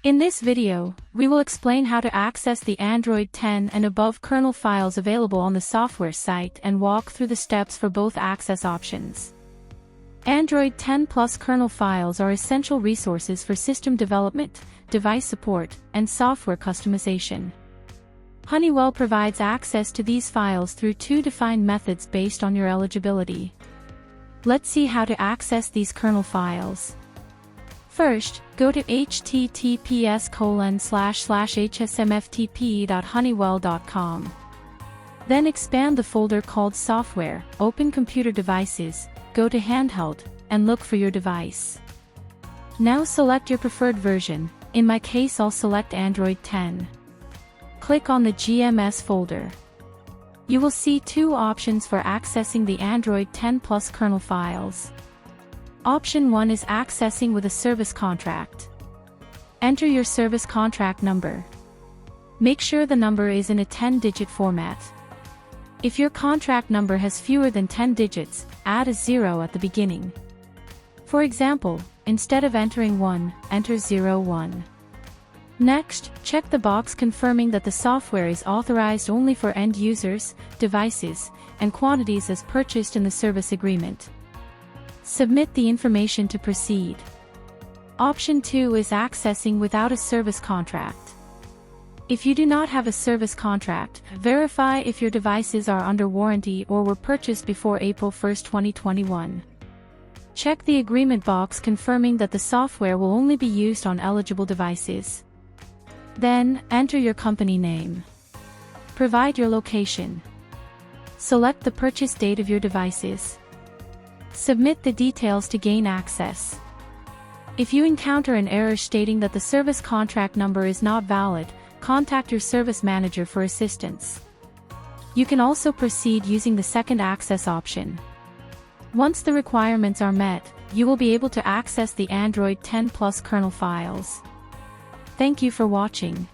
In this video, we will explain how to access the Android 10 and above kernel files available on the software site and walk through the steps for both access options. Android 10 Plus kernel files are essential resources for system development, device support, and software customization. Honeywell provides access to these files through two defined methods based on your eligibility. Let's see how to access these kernel files. First, go to https://hsmftp.honeywell.com. Then expand the folder called Software, open Computer Devices, go to Handheld, and look for your device. Now select your preferred version. In my case, I'll select Android 10. Click on the GMS folder. You will see two options for accessing the Android 10 Plus kernel files. Option 1 is accessing with a service contract. Enter your service contract number. Make sure the number is in a 10-digit format. If your contract number has fewer than 10 digits, add a 0 at the beginning. For example, instead of entering 1, enter 01. Next, check the box confirming that the software is authorized only for end users, devices, and quantities as purchased in the service agreement. Submit the information to proceed. Option 2 is accessing without a service contract. If you do not have a service contract, verify if your devices are under warranty or were purchased before April 1, 2021. Check the agreement box confirming that the software will only be used on eligible devices. Then, enter your company name. Provide your location. Select the purchase date of your devices. Submit the details to gain access. If you encounter an error stating that the service contract number is not valid, contact your service manager for assistance. You can also proceed using the second access option. Once the requirements are met, you will be able to access the Android 10 Plus kernel files. Thank you for watching.